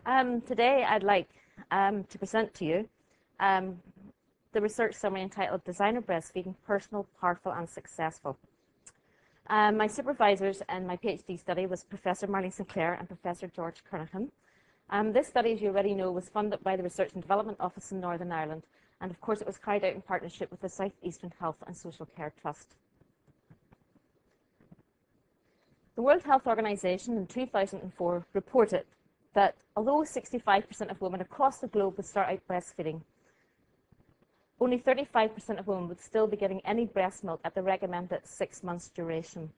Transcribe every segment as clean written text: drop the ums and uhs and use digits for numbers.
Today I'd like to present to you the research summary entitled Designer Breastfeeding, Personal, Powerful and Successful. My supervisors in my PhD study was Professor Marlene Sinclair and Professor George Kernahan. This study, as you already know, was funded by the Research and Development Office in Northern Ireland, and of course it was carried out in partnership with the South Eastern Health and Social Care Trust. The World Health Organization in 2004 reported that although 65% of women across the globe would start out breastfeeding, only 35% of women would still be getting any breast milk at the recommended 6 months duration.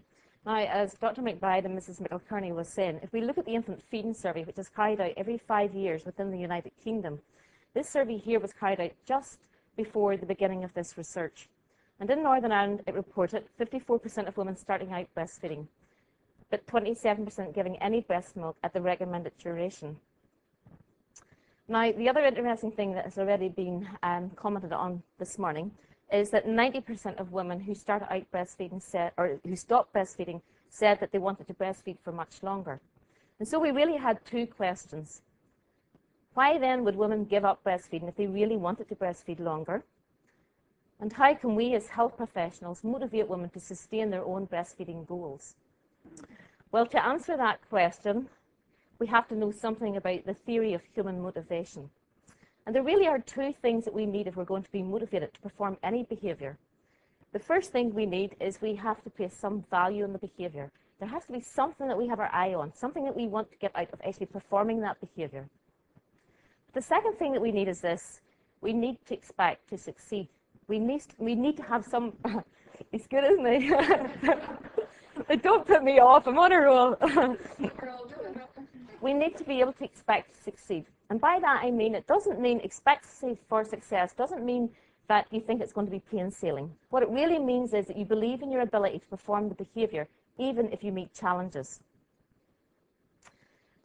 Now, as Dr. McBride and Mrs. McElkearney was saying, if we look at the infant feeding survey, which is carried out every 5 years within the United Kingdom, this survey here was carried out just before the beginning of this research. And in Northern Ireland, it reported 54% of women starting out breastfeeding, but 27% giving any breast milk at the recommended duration. Now, the other interesting thing that has already been commented on this morning is that 90% of women who started out breastfeeding who stopped breastfeeding said that they wanted to breastfeed for much longer. And so we really had two questions. Why then would women give up breastfeeding if they really wanted to breastfeed longer? And how can we as health professionals motivate women to sustain their own breastfeeding goals? Well, to answer that question, we have to know something about the theory of human motivation. And there really are two things that we need if we're going to be motivated to perform any behavior. The first thing we need is we have to place some value in the behavior. There has to be something that we have our eye on, something that we want to get out of actually performing that behavior. The second thing that we need is this: we need to expect to succeed. We need to have some, he's good, isn't he? Don't put me off, I'm on a roll. We need to be able to expect to succeed. And by that I mean, it doesn't mean expectancy for success, doesn't mean that you think it's going to be plain sailing. What it really means is that you believe in your ability to perform the behavior, even if you meet challenges.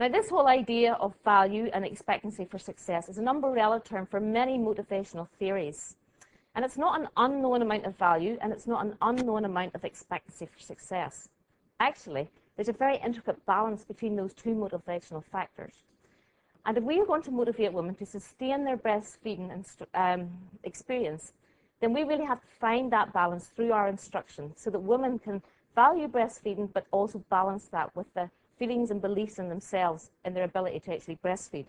Now, this whole idea of value and expectancy for success is an umbrella term for many motivational theories. And it's not an unknown amount of value, and it's not an unknown amount of expectancy for success. Actually, there's a very intricate balance between those two motivational factors. And if we are going to motivate women to sustain their breastfeeding experience, then we really have to find that balance through our instruction so that women can value breastfeeding but also balance that with the feelings and beliefs in themselves and their ability to actually breastfeed.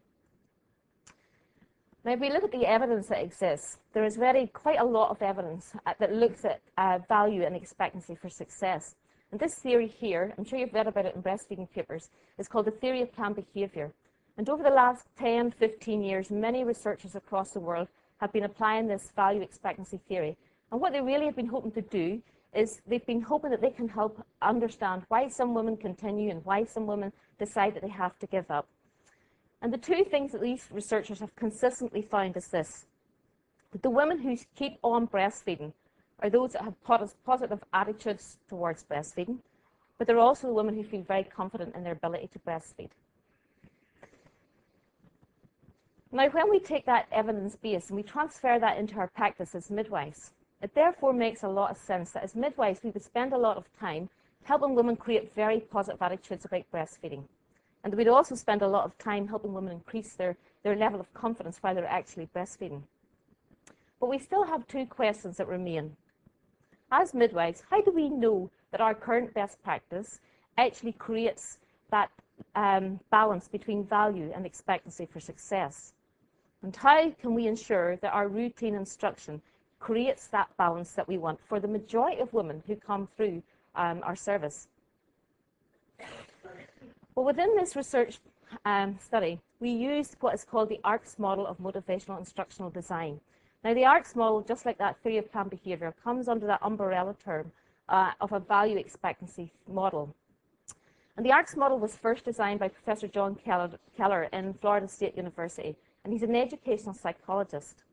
Now, if we look at the evidence that exists, there is really quite a lot of evidence that looks at value and expectancy for success. And this theory here, I'm sure you've read about it in breastfeeding papers, is called the theory of planned behavior. And over the last 10, 15 years, many researchers across the world have been applying this value expectancy theory. And what they really have been hoping to do is they've been hoping that they can help understand why some women continue and why some women decide that they have to give up. And the two things that these researchers have consistently found is this: that the women who keep on breastfeeding are those that have positive attitudes towards breastfeeding, but they're also the women who feel very confident in their ability to breastfeed. Now, when we take that evidence base and we transfer that into our practice as midwives, it therefore makes a lot of sense that as midwives we would spend a lot of time helping women create very positive attitudes about breastfeeding. And we'd also spend a lot of time helping women increase their level of confidence while they're actually breastfeeding. But we still have two questions that remain. As midwives, how do we know that our current best practice actually creates that balance between value and expectancy for success? And how can we ensure that our routine instruction creates that balance that we want for the majority of women who come through our service? Well, within this research study, we used what is called the ARCS model of motivational instructional design. Now, the ARCS model, just like that theory of planned behavior, comes under that umbrella term of a value expectancy model. And the ARCS model was first designed by Professor John Keller in Florida State University, and he's an educational psychologist.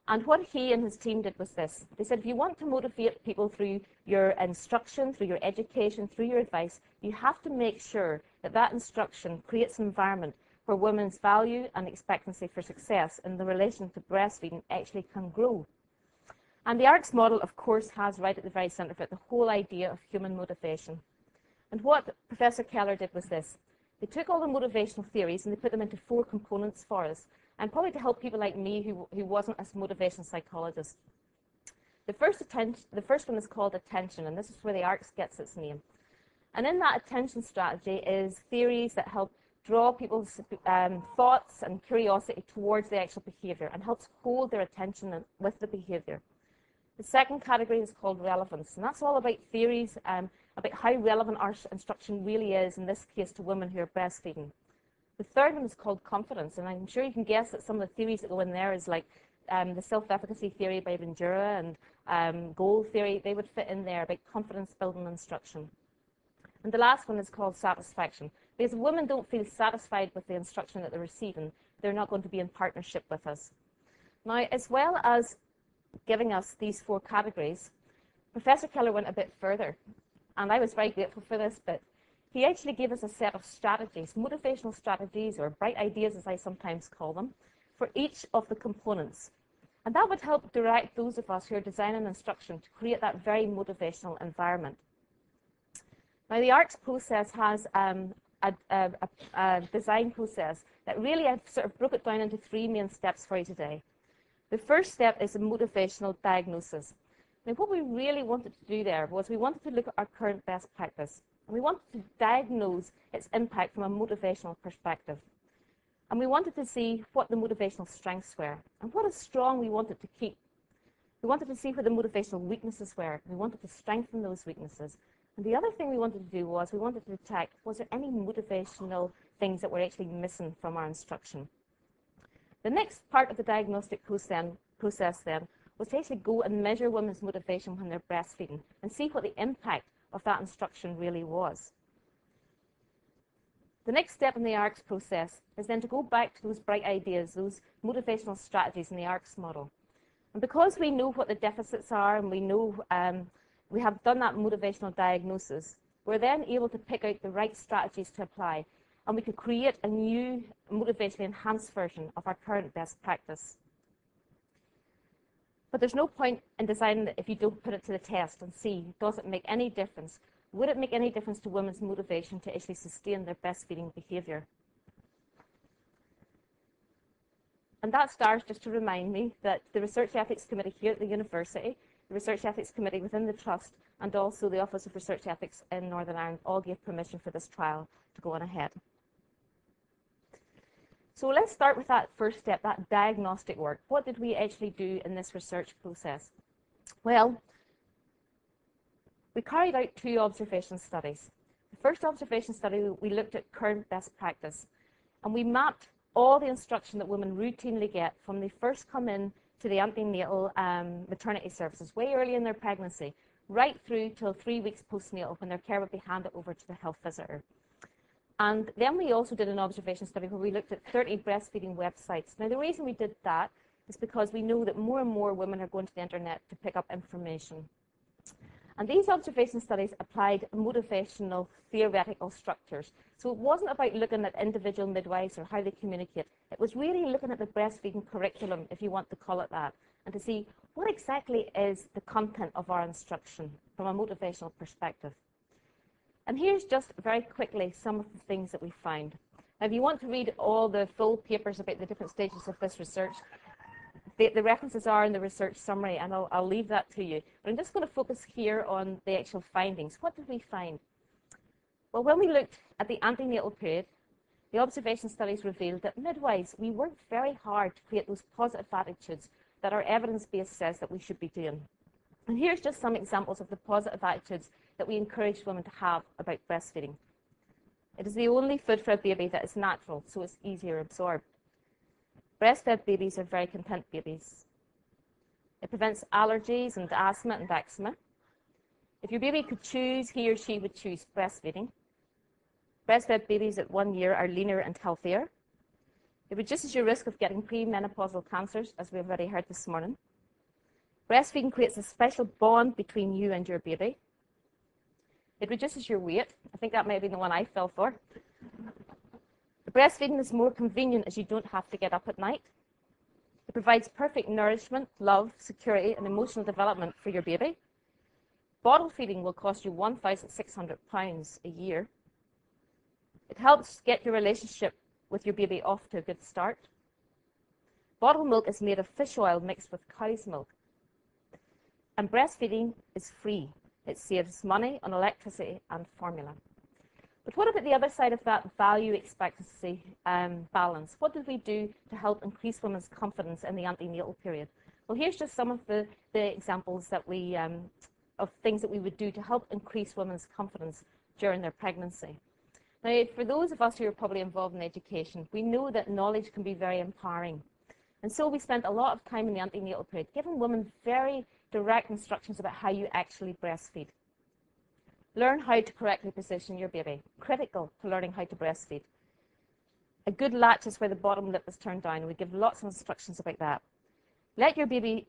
And what he and his team did was this: they said, if you want to motivate people through your instruction, through your education, through your advice, you have to make sure that that instruction creates an environment where women's value and expectancy for success in the relation to breastfeeding actually can grow. And the ARCS model, of course, has right at the very center of it the whole idea of human motivation. And what Professor Keller did was this: They took all the motivational theories and they put them into 4 components for us, and probably to help people like me who wasn't a motivational psychologist. The first one is called attention, and this is where the ARCS gets its name. And in that attention strategy is theories that help draw people's thoughts and curiosity towards the actual behavior and helps hold their attention with the behavior. The second category is called relevance, and that's all about theories about how relevant our instruction really is, in this case to women who are breastfeeding. The third one is called confidence, and I'm sure you can guess that some of the theories that go in there is like the self-efficacy theory by Bandura and goal theory. They would fit in there about confidence building instruction. And the last one is called satisfaction, because if women don't feel satisfied with the instruction that they're receiving, they're not going to be in partnership with us. Now, as well as giving us these 4 categories, Professor Keller went a bit further, and I was very grateful for this, but he actually gave us a set of strategies, motivational strategies, or bright ideas as I sometimes call them, for each of the components. And that would help direct those of us who are designing instruction to create that very motivational environment. Now, the ARCS process has a design process that really I've sort of broke it down into 3 main steps for you today. The first step is a motivational diagnosis. Now, what we really wanted to do there was we wanted to look at our current best practice, and we wanted to diagnose its impact from a motivational perspective. And we wanted to see what the motivational strengths were and what is strong we wanted to keep. We wanted to see where the motivational weaknesses were. We wanted to strengthen those weaknesses. And the other thing we wanted to do was we wanted to detect, was there any motivational things that were actually missing from our instruction? The next part of the diagnostic process then was to actually go and measure women's motivation when they're breastfeeding and see what the impact of that instruction really was. The next step in the ARCS process is then to go back to those bright ideas, those motivational strategies in the ARCS model. And because we know what the deficits are and we know we have done that motivational diagnosis, we're then able to pick out the right strategies to apply, and we could create a new motivationally enhanced version of our current best practice. But there's no point in designing it if you don't put it to the test and see, does it make any difference? Would it make any difference to women's motivation to actually sustain their breastfeeding behavior? And that starts just to remind me that the Research Ethics Committee here at the university, the Research Ethics Committee within the Trust, and also the Office of Research Ethics in Northern Ireland all gave permission for this trial to go on ahead. So let's start with that first step, that diagnostic work. What did we actually do in this research process? Well, we carried out 2 observation studies. The first observation study, we looked at current best practice, and we mapped all the instruction that women routinely get from they first come in to the antenatal maternity services way early in their pregnancy, right through till 3 weeks postnatal when their care would be handed over to the health visitor. And then we also did an observation study where we looked at 30 breastfeeding websites. Now, the reason we did that is because we know that more and more women are going to the internet to pick up information. And these observation studies applied motivational theoretical structures. So it wasn't about looking at individual midwives or how they communicate. It was really looking at the breastfeeding curriculum, if you want to call it that, and to see what exactly is the content of our instruction from a motivational perspective. And here's just very quickly some of the things that we found. Now, if you want to read all the full papers about the different stages of this research, the references are in the research summary, and I'll leave that to you. But I'm just going to focus here on the actual findings. What did we find? Well, when we looked at the antenatal period, the observation studies revealed that midwives, we worked very hard to create those positive attitudes that our evidence base says that we should be doing. And here's just some examples of the positive attitudes that we encourage women to have about breastfeeding. It is the only food for a baby that is natural, so it's easier absorbed. Breastfed babies are very content babies. It prevents allergies and asthma and eczema. If your baby could choose, he or she would choose breastfeeding. Breastfed babies at 1 year are leaner and healthier. It reduces your risk of getting premenopausal cancers, as we've already heard this morning. Breastfeeding creates a special bond between you and your baby. It reduces your weight. I think that might be the one I fell for. The breastfeeding is more convenient as you don't have to get up at night. It provides perfect nourishment, love, security, and emotional development for your baby. Bottle feeding will cost you £1,600 a year. It helps get your relationship with your baby off to a good start. Bottled milk is made of fish oil mixed with cow's milk. And breastfeeding is free. It saves money on electricity and formula. But what about the other side of that value expectancy balance? What did we do to help increase women's confidence in the antenatal period? Well, here's just some of the examples that we of things that we would do to help increase women's confidence during their pregnancy. Now, for those of us who are probably involved in education, we know that knowledge can be very empowering. And so we spent a lot of time in the antenatal period giving women very direct instructions about how you actually breastfeed. Learn how to correctly position your baby, critical to learning how to breastfeed. A good latch is where the bottom lip is turned down. We give lots of instructions about that. Let your baby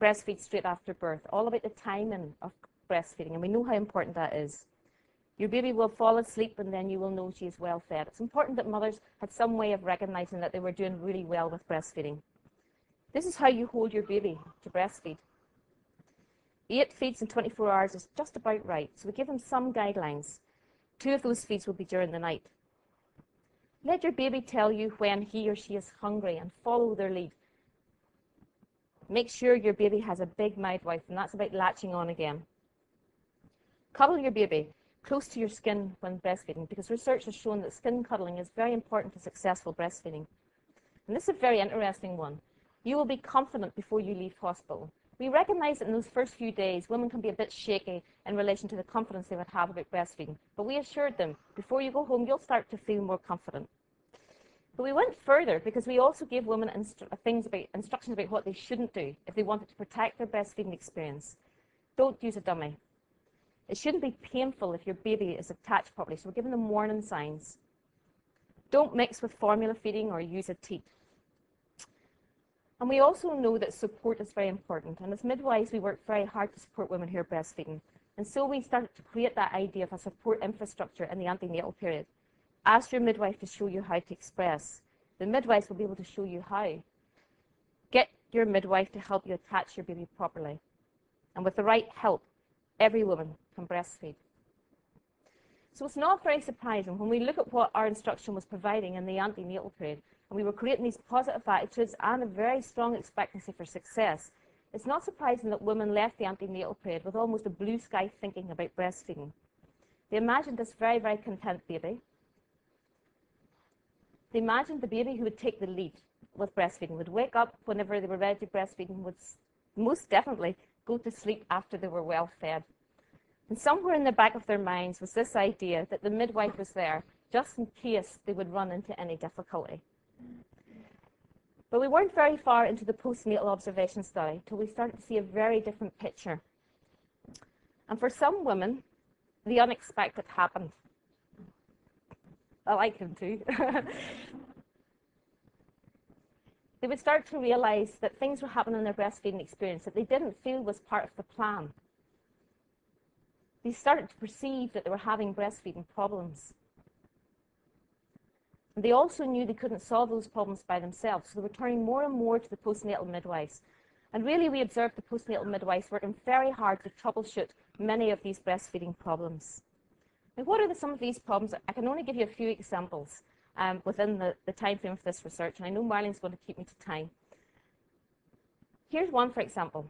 breastfeed straight after birth, all about the timing of breastfeeding, and we know how important that is. Your baby will fall asleep and then you will know she is well fed. It's important that mothers had some way of recognizing that they were doing really well with breastfeeding. This is how you hold your baby to breastfeed. 8 feeds in 24 hours is just about right, so we give them some guidelines. 2 of those feeds will be during the night. Let your baby tell you when he or she is hungry and follow their lead. Make sure your baby has a big mouth, and that's about latching on again. Cuddle your baby close to your skin when breastfeeding, because research has shown that skin cuddling is very important to successful breastfeeding. And this is a very interesting one. You will be confident before you leave hospital. We recognize that in those first few days, women can be a bit shaky in relation to the confidence they would have about breastfeeding. But we assured them, before you go home, you'll start to feel more confident. But we went further because we also gave women instructions about what they shouldn't do if they wanted to protect their breastfeeding experience. Don't use a dummy. It shouldn't be painful if your baby is attached properly, so we're giving them warning signs. Don't mix with formula feeding or use a teat. And we also know that support is very important. And as midwives, we work very hard to support women who are breastfeeding. And so we started to create that idea of a support infrastructure in the antenatal period. Ask your midwife to show you how to express. The midwives will be able to show you how. Get your midwife to help you attach your baby properly. And with the right help, every woman can breastfeed. So it's not very surprising when we look at what our instruction was providing in the antenatal period, and we were creating these positive attitudes and a very strong expectancy for success. It's not surprising that women left the antenatal period with almost a blue sky thinking about breastfeeding. They imagined this very, very content baby. They imagined the baby who would take the lead with breastfeeding, would wake up whenever they were ready to breastfeed, and would most definitely go to sleep after they were well fed. And somewhere in the back of their minds was this idea that the midwife was there just in case they would run into any difficulty. But we weren't very far into the postnatal observation study till we started to see a very different picture. And for some women, the unexpected happened. I like him too. They would start to realize that things were happening in their breastfeeding experience that they didn't feel was part of the plan. They started to perceive that they were having breastfeeding problems. And they also knew they couldn't solve those problems by themselves, so they were turning more and more to the postnatal midwives. And really, we observed the postnatal midwives working very hard to troubleshoot many of these breastfeeding problems. Now, what are some of these problems? I can only give you a few examples within the time frame of this research, and I know Marlene's going to keep me to time. Here's one, for example.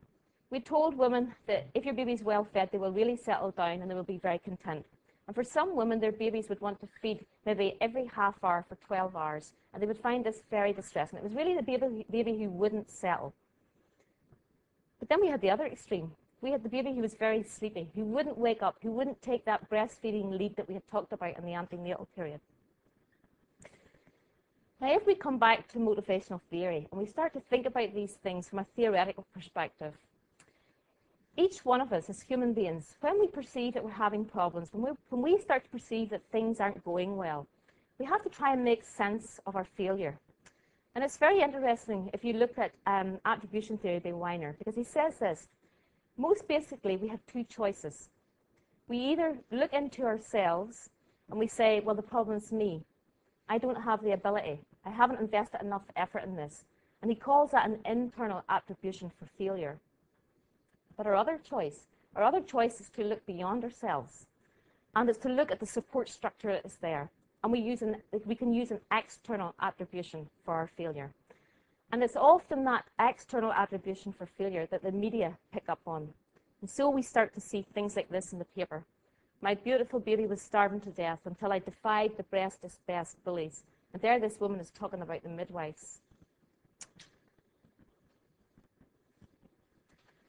We told women that if your baby's well fed, they will really settle down and they will be very content. And for some women, their babies would want to feed maybe every half hour for 12 hours, and they would find this very distressing. It was really the baby who wouldn't settle. But then we had the other extreme. We had the baby who was very sleepy, who wouldn't wake up, who wouldn't take that breastfeeding lead that we had talked about in the antenatal period. Now, if we come back to motivational theory and we start to think about these things from a theoretical perspective, each one of us as human beings, when we perceive that we're having problems, when we start to perceive that things aren't going well, we have to try and make sense of our failure. And it's very interesting if you look at attribution theory by Weiner, because he says this. Most basically, we have two choices. We either look into ourselves and we say, well, the problem's me. I don't have the ability. I haven't invested enough effort in this. And he calls that an internal attribution for failure. But our other choice is to look beyond ourselves. And it's to look at the support structure that is there. and we can use an external attribution for our failure. And it's often that external attribution for failure that the media pick up on. And so we start to see things like this in the paper. My beautiful baby was starving to death until I defied the breast is best bullies. And there this woman is talking about the midwives.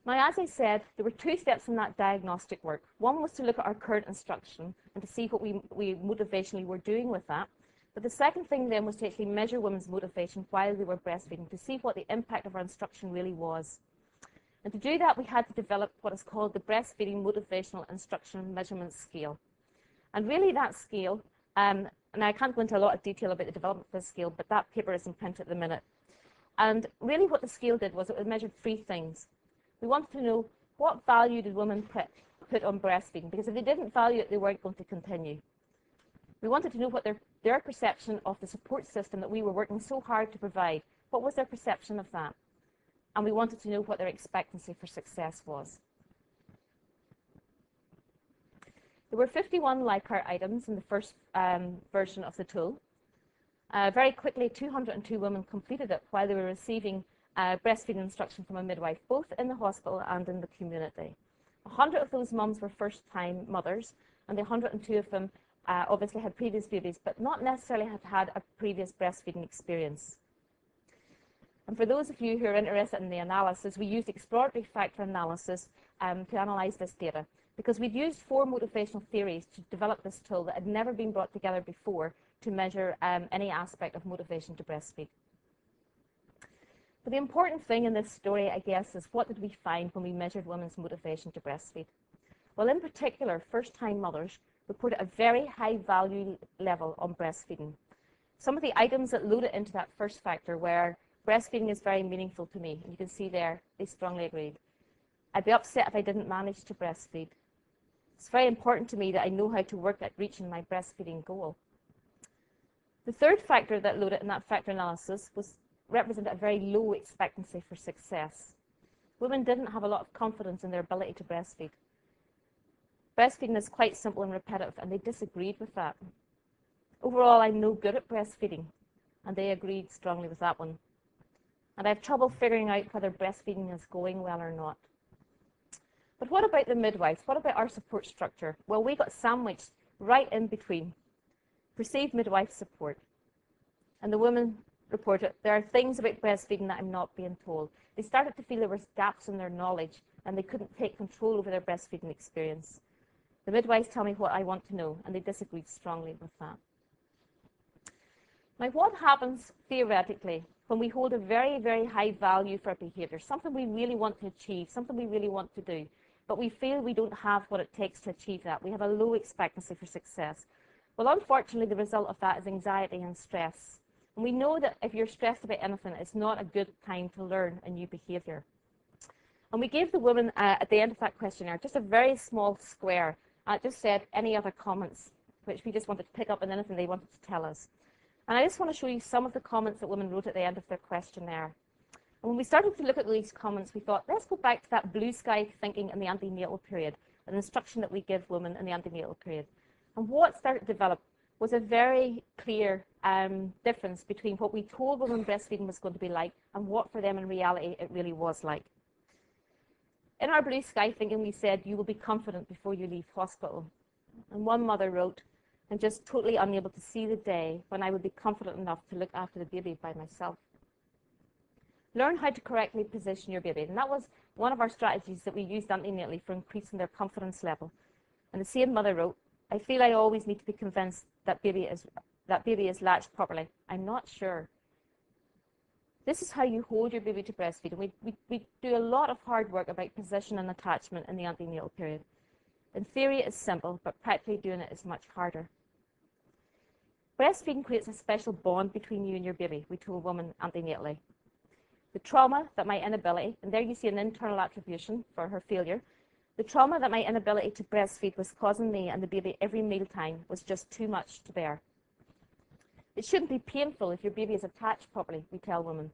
Now, as I said, there were two steps in that diagnostic work. One was to look at our current instruction and to see what we motivationally were doing with that. But the second thing then was to actually measure women's motivation while they were breastfeeding to see what the impact of our instruction really was. And to do that, we had to develop what is called the Breastfeeding Motivational Instruction Measurement Scale. And really that scale, and I can't go into a lot of detail about the development of this scale, but that paper is in print at the minute. And really what the scale did was it measured three things. We wanted to know what value did women put on breastfeeding, because if they didn't value it, they weren't going to continue. We wanted to know what their perception of the support system that we were working so hard to provide, what was their perception of that? And we wanted to know what their expectancy for success was. There were 51 Likert items in the first version of the tool. Very quickly, 202 women completed it while they were receiving breastfeeding instruction from a midwife, both in the hospital and in the community. 100 of those mums were first-time mothers, and the 102 of them obviously had previous babies, but not necessarily had a previous breastfeeding experience. And for those of you who are interested in the analysis, we used exploratory factor analysis to analyse this data, because we'd used 4 motivational theories to develop this tool that had never been brought together before to measure any aspect of motivation to breastfeed. But the important thing in this story, I guess, is what did we find when we measured women's motivation to breastfeed? Well, in particular, first-time mothers reported a very high value level on breastfeeding. Some of the items that loaded into that first factor were breastfeeding is very meaningful to me. And you can see there, they strongly agreed. I'd be upset if I didn't manage to breastfeed. It's very important to me that I know how to work at reaching my breastfeeding goal. The third factor that loaded in that factor analysis represented a very low expectancy for success. Women didn't have a lot of confidence in their ability to breastfeed. Breastfeeding is quite simple and repetitive, and they disagreed with that. Overall, I'm no good at breastfeeding, and they agreed strongly with that one. And I have trouble figuring out whether breastfeeding is going well or not. But what about the midwives? What about our support structure? Well, we got sandwiched right in between. Perceived midwife support. And the women reported, there are things about breastfeeding that I'm not being told. They started to feel there were gaps in their knowledge, and they couldn't take control over their breastfeeding experience. The midwives tell me what I want to know, and they disagreed strongly with that. Now, what happens theoretically when we hold a very, very high value for a behaviour, something we really want to achieve, something we really want to do, but we feel we don't have what it takes to achieve that? We have a low expectancy for success. Well, unfortunately, the result of that is anxiety and stress. And we know that if you're stressed about anything, it's not a good time to learn a new behaviour. And we gave the women at the end of that questionnaire just a very small square. It just said any other comments, which we just wanted to pick up on anything they wanted to tell us. And I just want to show you some of the comments that women wrote at the end of their questionnaire. And when we started to look at these comments, we thought, let's go back to that blue sky thinking in the antenatal period, an instruction that we give women in the antenatal period. And what started to develop was a very clear difference between what we told women breastfeeding was going to be like and what for them in reality it really was like. In our blue sky thinking, we said, you will be confident before you leave hospital. And one mother wrote, I'm just totally unable to see the day when I would be confident enough to look after the baby by myself. Learn how to correctly position your baby. And that was one of our strategies that we used antenatally for increasing their confidence level. And the same mother wrote, I feel I always need to be convinced that baby is latched properly. I'm not sure. This is how you hold your baby to breastfeed. And we do a lot of hard work about position and attachment in the antenatal period. In theory, it's simple, but practically doing it is much harder. Breastfeeding creates a special bond between you and your baby, we told women antenatally. The trauma that my inability, and there you see an internal attribution for her failure, the trauma that my inability to breastfeed was causing me and the baby every mealtime was just too much to bear. It shouldn't be painful if your baby is attached properly, we tell women.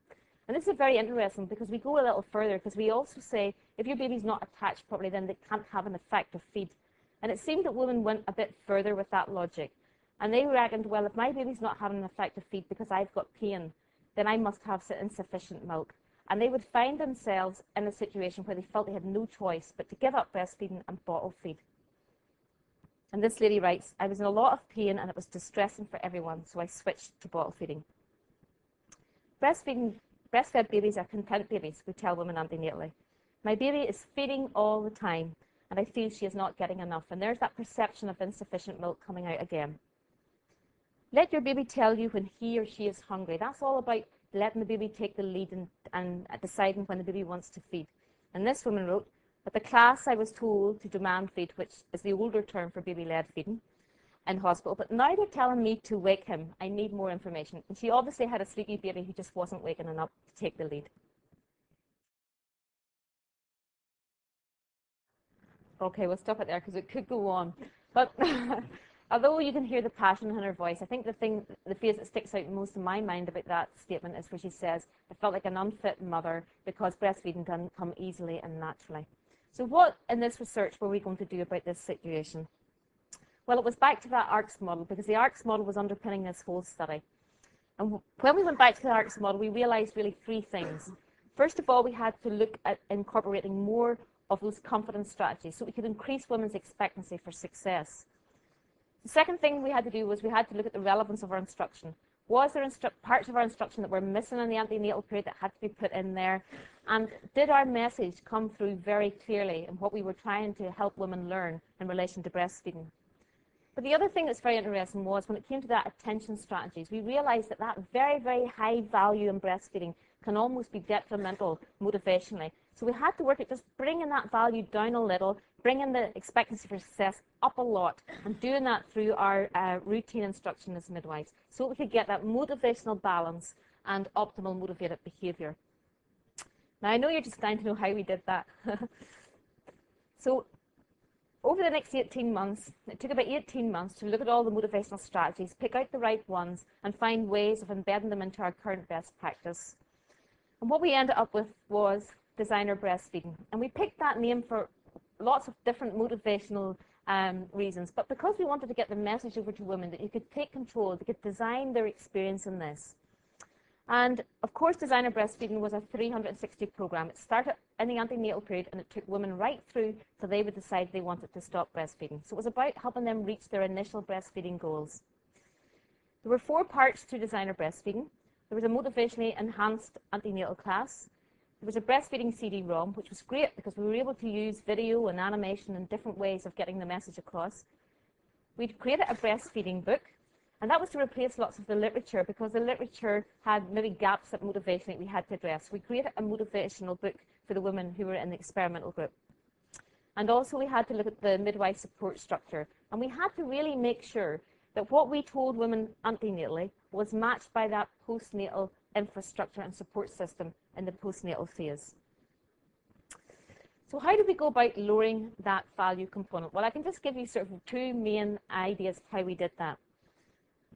And this is very interesting because we go a little further, because we also say if your baby's not attached properly, then they can't have an effective feed. And it seemed that women went a bit further with that logic. And they reckoned, well, if my baby's not having an effective feed because I've got pain, then I must have insufficient milk. And they would find themselves in a situation where they felt they had no choice but to give up breastfeeding and bottle feed. And this lady writes, I was in a lot of pain and it was distressing for everyone, so I switched to bottle feeding. Breastfed babies are content babies, we tell women antenatally. My baby is feeding all the time, and I feel she is not getting enough. And there's that perception of insufficient milk coming out again. Let your baby tell you when he or she is hungry. That's all about letting the baby take the lead and deciding when the baby wants to feed. And this woman wrote, at the class I was told to demand feed, which is the older term for baby-led feeding in hospital, but now they're telling me to wake him. I need more information. And she obviously had a sleepy baby who just wasn't waking up to take the lead. Okay, we'll stop it there because it could go on. But although you can hear the passion in her voice, I think the phrase that sticks out most in my mind about that statement is where she says, I felt like an unfit mother because breastfeeding doesn't come easily and naturally. So what in this research were we going to do about this situation? Well, it was back to that ARCS model, because the ARCS model was underpinning this whole study. And when we went back to the ARCS model, we realized really three things. First of all, we had to look at incorporating more of those confidence strategies so we could increase women's expectancy for success. The second thing we had to do was we had to look at the relevance of our instruction. Was there parts of our instruction that were missing in the antenatal period that had to be put in there? And did our message come through very clearly in what we were trying to help women learn in relation to breastfeeding? But the other thing that's very interesting was when it came to that attention strategies, we realized that very, very high value in breastfeeding can almost be detrimental motivationally. So we had to work at just bringing that value down a little, bringing the expectancy for success up a lot, and doing that through our routine instruction as midwives, so we could get that motivational balance and optimal motivated behavior. Now, I know you're just dying to know how we did that. So over the next 18 months, it took about 18 months to look at all the motivational strategies, pick out the right ones, and find ways of embedding them into our current best practice. And what we ended up with was designer breastfeeding. And we picked that name for lots of different motivational reasons. But because we wanted to get the message over to women that you could take control, they could design their experience in this. And of course, designer breastfeeding was a 360 program. It started in the antenatal period, and it took women right through till they would decide they wanted to stop breastfeeding. So it was about helping them reach their initial breastfeeding goals. There were 4 parts to designer breastfeeding. There was a motivationally enhanced antenatal class. There was a breastfeeding CD-ROM, which was great because we were able to use video and animation and different ways of getting the message across. We'd created a breastfeeding book, and that was to replace lots of the literature because the literature had maybe gaps that motivationally we had to address. We created a motivational book for the women who were in the experimental group. And also we had to look at the midwife support structure, and we had to really make sure that what we told women antenatally was matched by that postnatal infrastructure and support system in the postnatal phase. So how do we go about lowering that value component? Well, I can just give you sort of 2 main ideas of how we did that.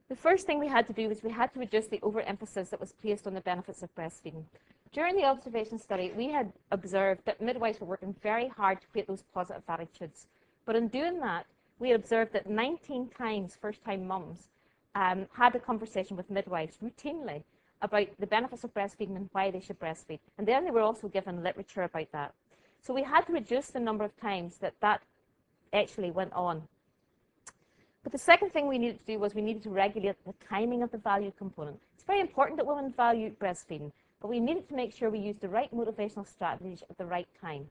The first thing we had to do was we had to reduce the overemphasis that was placed on the benefits of breastfeeding. During the observation study, we had observed that midwives were working very hard to create those positive attitudes. But in doing that, we observed that 19 times first-time mums had a conversation with midwives routinely about the benefits of breastfeeding and why they should breastfeed. And then they were also given literature about that. So we had to reduce the number of times that actually went on. But the second thing we needed to do was we needed to regulate the timing of the value component. It's very important that women value breastfeeding, but we needed to make sure we used the right motivational strategies at the right time.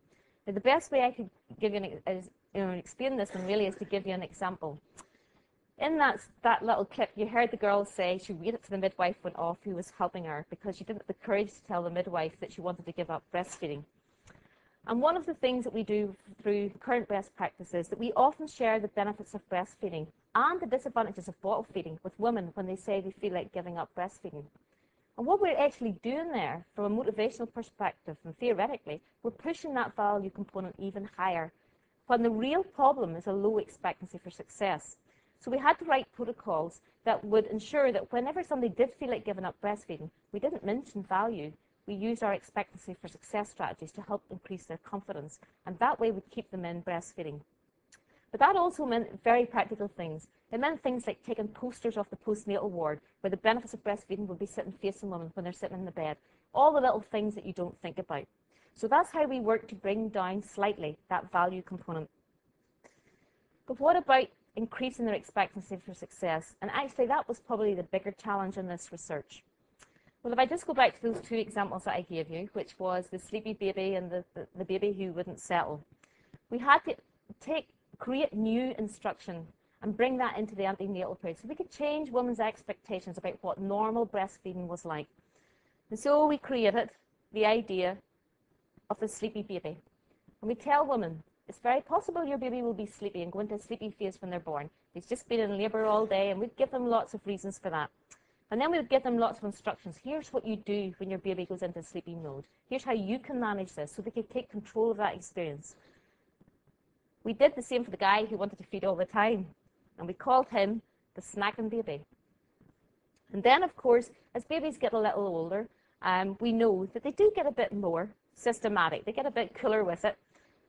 Now, the best way I could give you explain this one really is to give you an example. In that little clip, you heard the girl say she waited till the midwife went off who was helping her because she didn't have the courage to tell the midwife that she wanted to give up breastfeeding. And one of the things that we do through current best practices is that we often share the benefits of breastfeeding and the disadvantages of bottle feeding with women when they say they feel like giving up breastfeeding. And what we're actually doing there from a motivational perspective and theoretically, we're pushing that value component even higher when the real problem is a low expectancy for success. So we had to write protocols that would ensure that whenever somebody did feel like giving up breastfeeding, we didn't mention value. We used our expectancy for success strategies to help increase their confidence, and that way we'd keep them in breastfeeding. But that also meant very practical things. It meant things like taking posters off the postnatal ward where the benefits of breastfeeding would be sitting facing women when they're sitting in the bed. All the little things that you don't think about. So that's how we work to bring down slightly that value component. But what about increasing their expectancy for success? And actually that was probably the bigger challenge in this research. Well, if I just go back to those two examples that I gave you, which was the sleepy baby and the baby who wouldn't settle, we had to create new instruction and bring that into the antenatal period so we could change women's expectations about what normal breastfeeding was like. And so we created the idea of the sleepy baby. And we tell women, it's very possible your baby will be sleepy and go into a sleepy phase when they're born. He's just been in labour all day, and we'd give them lots of reasons for that. And then we would give them lots of instructions. Here's what you do when your baby goes into sleepy mode. Here's how you can manage this so they could take control of that experience. We did the same for the guy who wanted to feed all the time, and we called him the snacking baby. And then, of course, as babies get a little older, we know that they do get a bit more systematic. They get a bit cooler with it,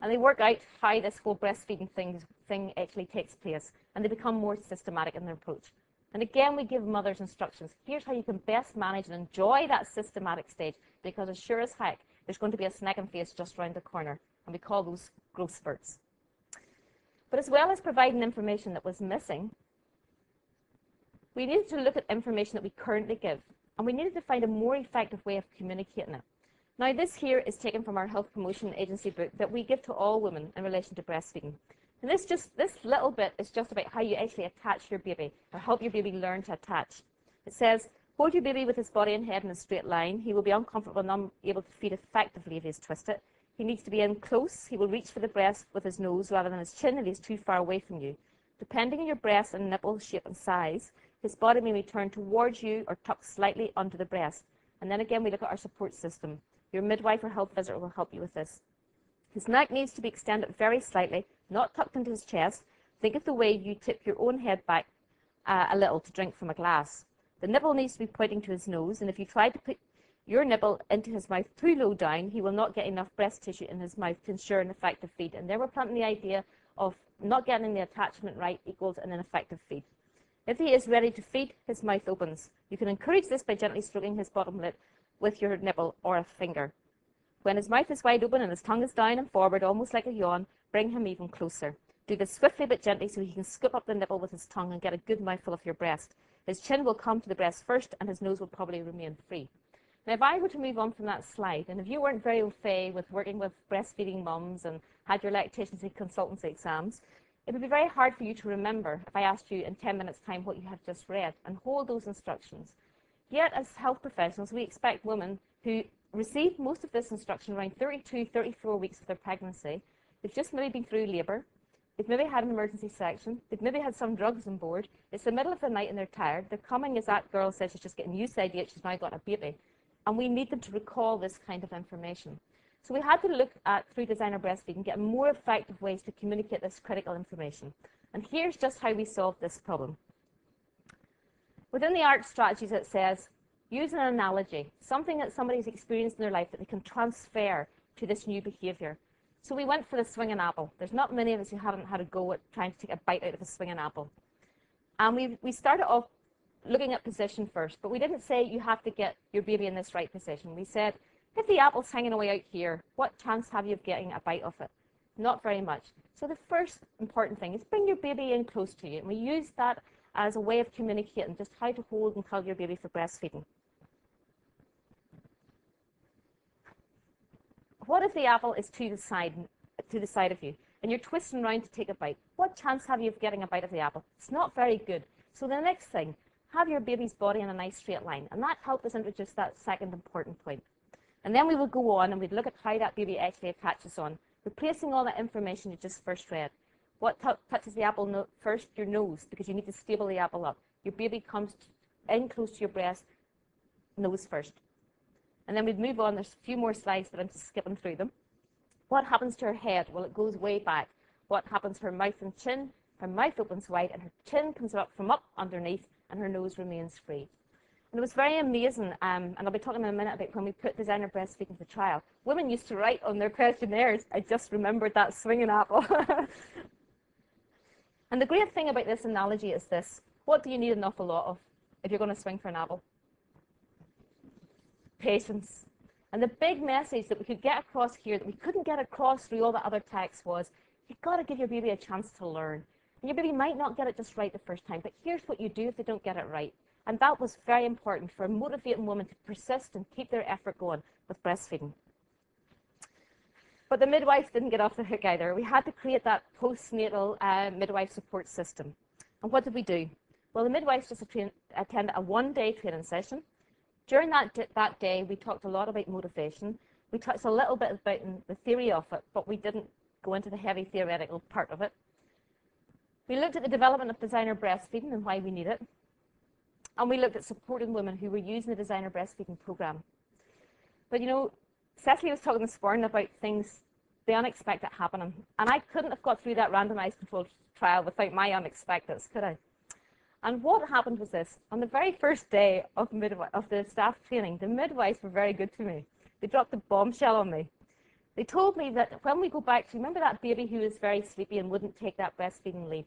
and they work out how this whole breastfeeding thing actually takes place, and they become more systematic in their approach. And again, we give mothers instructions. Here's how you can best manage and enjoy that systematic stage, because as sure as heck, there's going to be a snacking phase just around the corner, and we call those growth spurts. But as well as providing information that was missing, we needed to look at information that we currently give, and we needed to find a more effective way of communicating it. Now, this here is taken from our health promotion agency book that we give to all women in relation to breastfeeding. And this little bit is just about how you actually attach your baby, or help your baby learn to attach. It says, hold your baby with his body and head in a straight line. He will be uncomfortable and unable to feed effectively if he is twisted. He needs to be in close. He will reach for the breast with his nose rather than his chin if he is too far away from you. Depending on your breast and nipple shape and size, his body may be turned towards you or tucked slightly under the breast. And then again, we look at our support system. Your midwife or health visitor will help you with this. His neck needs to be extended very slightly, not tucked into his chest. Think of the way you tip your own head back a little to drink from a glass. The nipple needs to be pointing to his nose, and if you try to put your nipple into his mouth too low down, he will not get enough breast tissue in his mouth to ensure an effective feed. And there we're planting the idea of not getting the attachment right equals an ineffective feed. If he is ready to feed, his mouth opens. You can encourage this by gently stroking his bottom lip with your nipple or a finger. When his mouth is wide open and his tongue is down and forward, almost like a yawn, bring him even closer. Do this swiftly but gently so he can scoop up the nipple with his tongue and get a good mouthful of your breast. His chin will come to the breast first, and his nose will probably remain free. Now, if I were to move on from that slide, and if you weren't very au fait with working with breastfeeding mums and had your lactation consultancy exams, it would be very hard for you to remember if I asked you in 10 minutes' time what you have just read and hold those instructions. Yet, as health professionals, we expect women who receive most of this instruction around 32, 34 weeks of their pregnancy. They've just maybe been through labour. They've maybe had an emergency section. They've maybe had some drugs on board. It's the middle of the night and they're tired. They're coming as that girl says she's just getting used to the idea she's now got a baby. And we need them to recall this kind of information. So we had to look at, through designer breastfeeding, get more effective ways to communicate this critical information. And here's just how we solved this problem. Within the ARC strategies, it says, use an analogy, something that somebody's experienced in their life that they can transfer to this new behaviour. So we went for the swinging apple. There's not many of us who haven't had a go at trying to take a bite out of a swinging apple. And we started off looking at position first, but we didn't say you have to get your baby in this right position. We said, if the apple's hanging away out here, what chance have you of getting a bite of it? Not very much. So the first important thing is bring your baby in close to you. And we use that as a way of communicating just how to hold and cuddle your baby for breastfeeding. What if the apple is to the side of you and you're twisting around to take a bite? What chance have you of getting a bite of the apple? It's not very good. So the next thing, have your baby's body in a nice straight line, and that helped us introduce that second important point. And then we would go on and we'd look at how that baby actually attaches on, replacing all that information you just first read. What touches the apple first? Your nose, because you need to stable the apple up. Your baby comes in close to your breast, nose first. And then we'd move on. There's a few more slides, but I'm just skipping through them. What happens to her head? Well, it goes way back. What happens to her mouth and chin? Her mouth opens wide and her chin comes up from up underneath and her nose remains free. And it was very amazing, and I'll be talking in a minute about when we put designer breastfeeding to trial. Women used to write on their questionnaires, I just remembered that swinging apple. And the great thing about this analogy is this: what do you need an awful lot of if you're going to swing for an apple? Patience. And the big message that we could get across here that we couldn't get across through all the other texts was, you've got to give your baby a chance to learn. And your baby might not get it just right the first time, but here's what you do if they don't get it right. And that was very important for a motivating woman to persist and keep their effort going with breastfeeding. But the midwives didn't get off the hook either. We had to create that postnatal midwife support system. And what did we do? Well, the midwives just attended a one-day training session. During that day, we talked a lot about motivation. We touched a little bit about the theory of it, but we didn't go into the heavy theoretical part of it. We looked at the development of designer breastfeeding and why we need it. And we looked at supporting women who were using the designer breastfeeding program. But you know, Cecily was talking this morning about things, the unexpected happening. And I couldn't have got through that randomized controlled trial without my unexpecteds, could I? And what happened was this: on the very first day of the staff training, the midwives were very good to me. They dropped a bombshell on me. They told me that when we go back to, remember that baby who was very sleepy and wouldn't take that breastfeeding lead?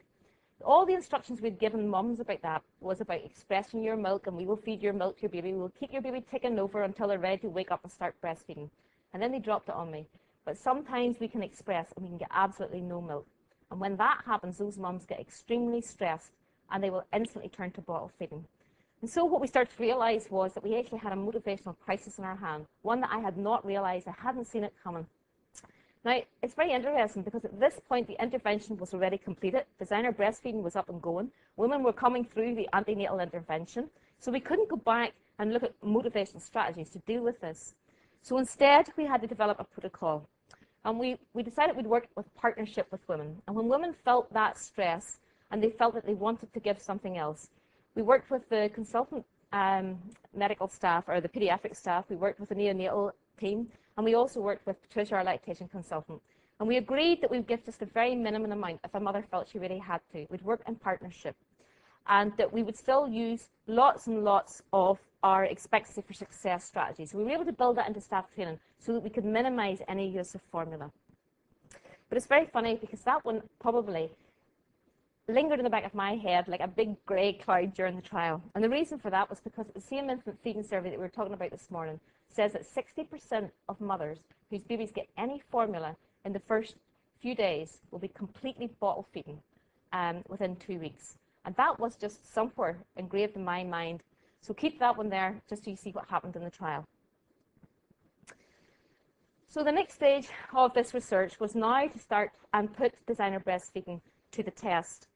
All the instructions we'd given mums about that was about expressing your milk, and we will feed your milk to your baby. We'll keep your baby ticking over until they're ready to wake up and start breastfeeding. And then they dropped it on me. But sometimes we can express and we can get absolutely no milk. And when that happens, those mums get extremely stressed and they will instantly turn to bottle feeding. And so what we started to realize was that we actually had a motivational crisis in our hand, one that I had not realized. I hadn't seen it coming. Now, it's very interesting because at this point, the intervention was already completed. Designer breastfeeding was up and going. Women were coming through the antenatal intervention. So we couldn't go back and look at motivational strategies to deal with this. So instead, we had to develop a protocol. And we decided we'd work with partnership with women. And when women felt that stress and they felt that they wanted to give something else, we worked with the consultant medical staff or the pediatric staff. We worked with the neonatal team. And we also worked with Patricia, our lactation consultant. And we agreed that we'd give just a very minimum amount if a mother felt she really had to. We'd work in partnership. And that we would still use lots and lots of our expectancy for success strategies. We were able to build that into staff training so that we could minimize any use of formula. But it's very funny because that one probably lingered in the back of my head like a big grey cloud during the trial. And the reason for that was because the same infant feeding survey that we were talking about this morning says that 60% of mothers whose babies get any formula in the first few days will be completely bottle feeding within 2 weeks. And that was just somewhere engraved in my mind. So keep that one there just so you see what happened in the trial. So the next stage of this research was now to start and put designer breastfeeding to the test.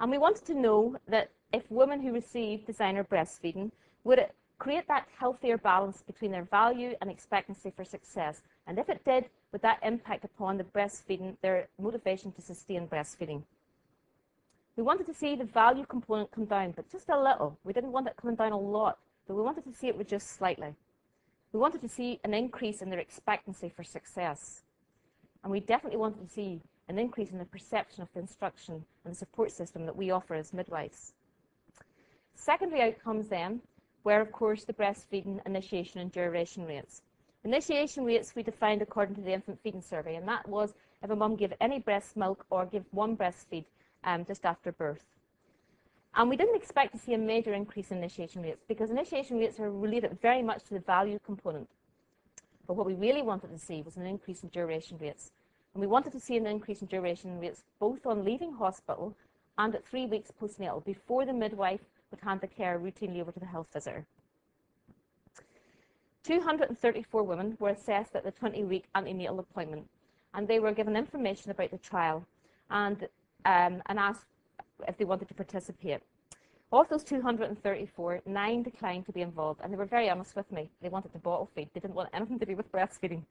And we wanted to know that if women who received designer breastfeeding, would it create that healthier balance between their value and expectancy for success? And if it did, would that impact upon the breastfeeding, their motivation to sustain breastfeeding? We wanted to see the value component come down, but just a little. We didn't want it coming down a lot, but we wanted to see it reduce slightly. We wanted to see an increase in their expectancy for success. And we definitely wanted to see an increase in the perception of the instruction and the support system that we offer as midwives. Secondary outcomes then were, of course, the breastfeeding initiation and duration rates. Initiation rates we defined according to the infant feeding survey, and that was if a mum gave any breast milk or gave one breastfeed just after birth. And we didn't expect to see a major increase in initiation rates because initiation rates are related very much to the value component. But what we really wanted to see was an increase in duration rates. And we wanted to see an increase in duration rates both on leaving hospital and at 3 weeks postnatal before the midwife would hand the care routinely over to the health visitor. 234 women were assessed at the 20-week antenatal appointment, and they were given information about the trial and asked if they wanted to participate. Of those 234, 9 declined to be involved, and they were very honest with me. They wanted to bottle feed. They didn't want anything to do with breastfeeding.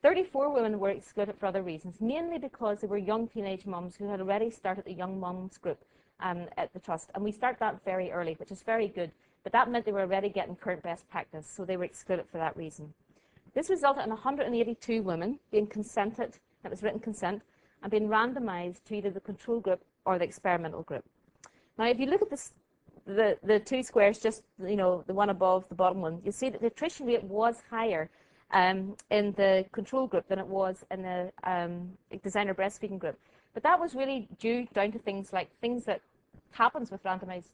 34 women were excluded for other reasons, mainly because they were young teenage mums who had already started the Young Mums group at the Trust. And we start that very early, which is very good, but that meant they were already getting current best practice, so they were excluded for that reason. This resulted in 182 women being consented, it was written consent, and being randomized to either the control group or the experimental group. Now, if you look at this, the two squares, just the one above the bottom one, you'll see that the attrition rate was higher in the control group than it was in the designer breastfeeding group. But that was really due down to things that happens with randomized.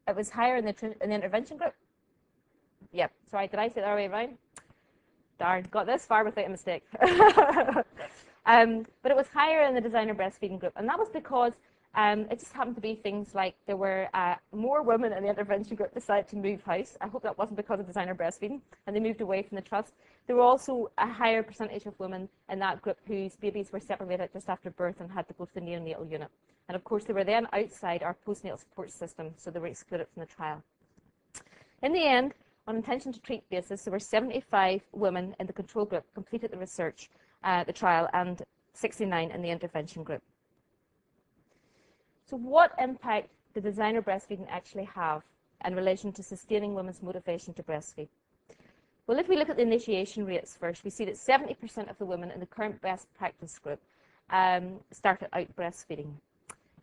It was higher in the intervention group. Yep, sorry, did I say it the other way around? Darn, got this far without a mistake. But it was higher in the designer breastfeeding group, and that was because it just happened to be things like there were more women in the intervention group decided to move house. I hope that wasn't because of designer breastfeeding, and they moved away from the trust. There were also a higher percentage of women in that group whose babies were separated just after birth and had to go to the neonatal unit. And of course, they were then outside our postnatal support system, so they were excluded from the trial. In the end, on intention to treat basis, there were 75 women in the control group completed the research, the trial, and 69 in the intervention group. So what impact did designer breastfeeding actually have in relation to sustaining women's motivation to breastfeed? Well, if we look at the initiation rates first, we see that 70% of the women in the current best practice group started out breastfeeding.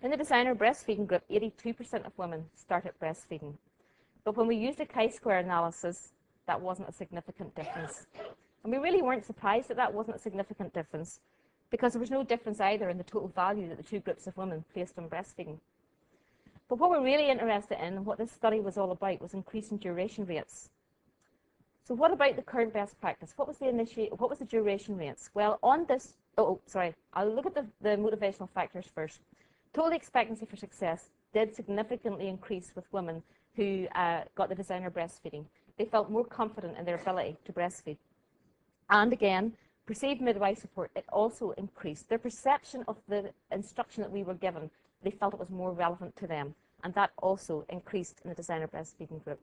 In the designer breastfeeding group, 82% of women started breastfeeding. But when we used a chi-square analysis, that wasn't a significant difference. And we really weren't surprised that that wasn't a significant difference, because there was no difference either in the total value that the two groups of women placed on breastfeeding. But what we're really interested in, and what this study was all about, was increasing duration rates. So what about the current best practice? What was the duration rates? Well, on this, I'll look at the motivational factors first. Total expectancy for success did significantly increase with women who got the designer breastfeeding. They felt more confident in their ability to breastfeed. And again, perceived midwife support, it also increased. Their perception of the instruction that we were given, they felt it was more relevant to them. And that also increased in the designer breastfeeding group.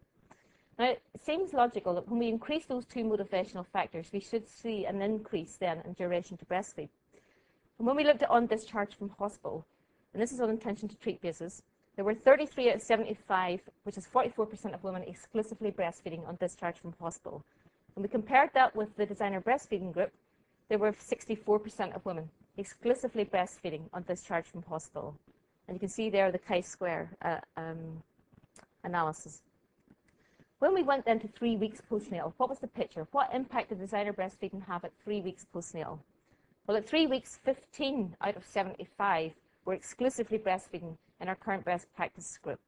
Now, it seems logical that when we increase those two motivational factors, we should see an increase then in duration to breastfeed. And when we looked at on discharge from hospital, and this is on intention to treat basis, there were 33 out of 75, which is 44% of women exclusively breastfeeding on discharge from hospital. When we compared that with the designer breastfeeding group, there were 64% of women exclusively breastfeeding on discharge from hospital. And you can see there the chi-square analysis. When we went then to 3 weeks postnatal, what was the picture? What impact did designer breastfeeding have at 3 weeks postnatal? Well, at 3 weeks, 15 out of 75 were exclusively breastfeeding in our current best practice group.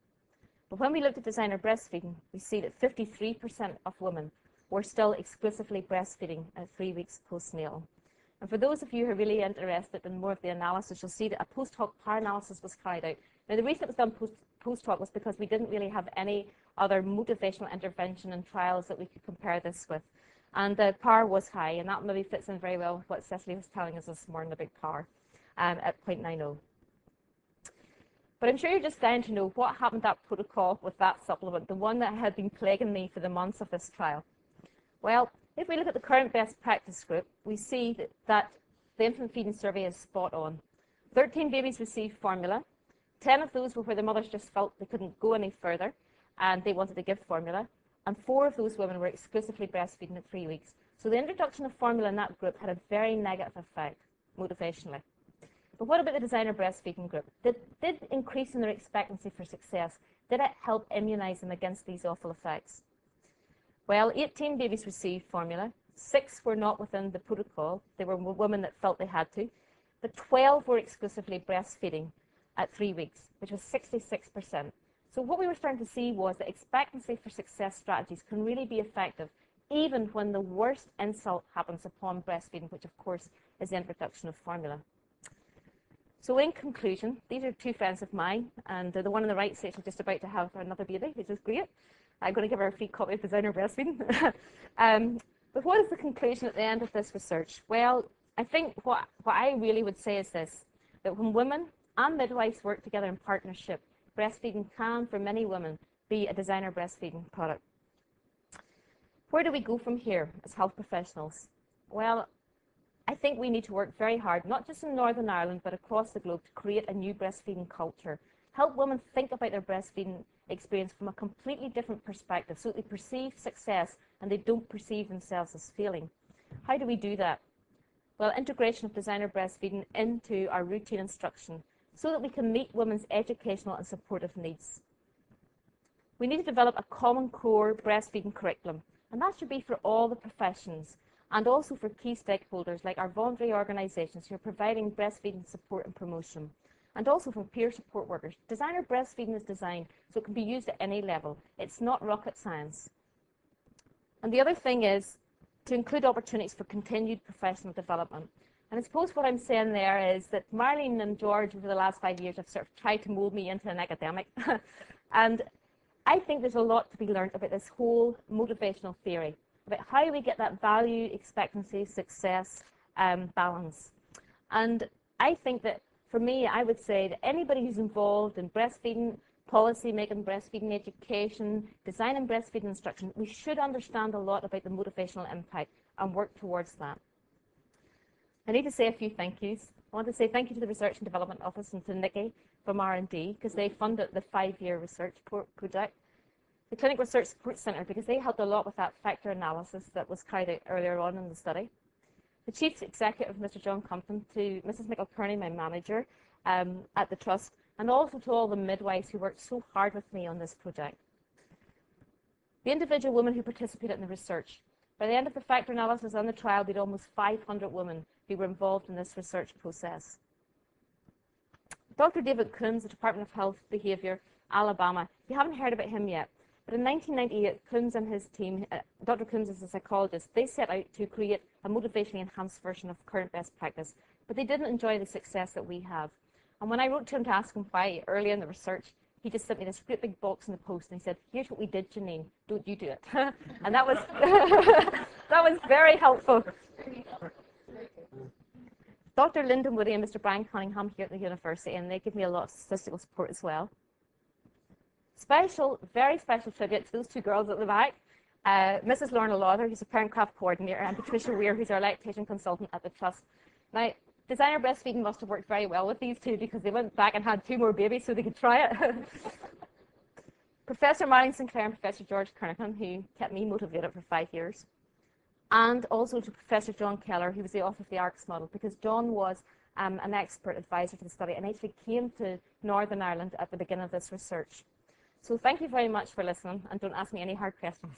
But when we looked at designer breastfeeding, we see that 53% of women were still exclusively breastfeeding at 3 weeks postnatal. And for those of you who are really interested in more of the analysis, you'll see that a post hoc power analysis was carried out. Now, the reason it was done post hoc was because we didn't really have any other motivational intervention and trials that we could compare this with. And the power was high, and that maybe fits in very well with what Cecily was telling us this morning, the big power at 0.90. But I'm sure you're just dying to know what happened to that protocol with that supplement, the one that had been plaguing me for the months of this trial. Well, if we look at the current best practice group, we see that the infant feeding survey is spot on. 13 babies received formula. 10 of those were where the mothers just felt they couldn't go any further and they wanted to give formula. And 4 of those women were exclusively breastfeeding at 3 weeks. So the introduction of formula in that group had a very negative effect motivationally. But what about the designer breastfeeding group? Did increasing their expectancy for success, did it help immunize them against these awful effects? Well, 18 babies received formula. 6 were not within the protocol. They were women that felt they had to. But 12 were exclusively breastfeeding at 3 weeks, which was 66%. So what we were starting to see was that expectancy for success strategies can really be effective even when the worst insult happens upon breastfeeding, which of course is the introduction of formula. So in conclusion, these are 2 friends of mine, and the one on the right is actually just about to have another baby, which is great. I'm going to give her a free copy of Designer Breastfeeding. But what is the conclusion at the end of this research? Well, I think what I really would say is this, that when women and midwives work together in partnership, breastfeeding can, for many women, be a designer breastfeeding product. Where do we go from here as health professionals? Well, I think we need to work very hard, not just in Northern Ireland, but across the globe, to create a new breastfeeding culture. Help women think about their breastfeeding experience from a completely different perspective, so that they perceive success and they don't perceive themselves as failing. How do we do that? Well, integration of designer breastfeeding into our routine instruction, so that we can meet women's educational and supportive needs. We need to develop a common core breastfeeding curriculum, and that should be for all the professions. and also for key stakeholders like our voluntary organisations who are providing breastfeeding support and promotion, and also for peer support workers. Designer breastfeeding is designed so it can be used at any level. It's not rocket science. And the other thing is to include opportunities for continued professional development. And I suppose what I'm saying there is that Marlene and George over the last 5 years have sort of tried to mould me into an academic. And I think there's a lot to be learned about this whole motivational theory, about how we get that value, expectancy, success balance. And I think that for me, I would say that anybody who's involved in breastfeeding, policy making, breastfeeding education, design and breastfeeding instruction, we should understand a lot about the motivational impact and work towards that. I need to say a few thank yous. I want to say thank you to the Research and Development Office and to Nikki from R&D because they funded the 5-year research project. The Clinic Research Support Centre because they helped a lot with that factor analysis that was carried out earlier on in the study. The Chief Executive, Mr. John Compton, to Mrs. Michael Kearney, my manager at the Trust, and also to all the midwives who worked so hard with me on this project. The individual women who participated in the research. By the end of the factor analysis and the trial, we had almost 500 women who were involved in this research process. Dr. David Coombs, the Department of Health Behaviour, Alabama. You haven't heard about him yet, but in 1998, Coombs and his team, Dr. Coombs is a psychologist, they set out to create a motivationally enhanced version of current best practice, but they didn't enjoy the success that we have. And when I wrote to him to ask him why early in the research, he just sent me this great big box in the post and he said, "Here's what we did, Janine, don't you do it." And that was, that was very helpful. Dr. Lyndon Woody and Mr. Brian Cunningham here at the university, and they give me a lot of statistical support as well. Special, very special tribute to those two girls at the back, Mrs. Lorna Lauder, who's a parent craft coordinator, and Patricia Weir, who's our lactation consultant at the Trust. Now, designer breastfeeding must have worked very well with these two because they went back and had 2 more babies so they could try it. Professor Marlene Sinclair and Professor George Kernigan, who kept me motivated for 5 years. And also to Professor John Keller, who was the author of the ARCS model, because John was an expert advisor to the study and actually came to Northern Ireland at the beginning of this research. So thank you very much for listening, and don't ask me any hard questions.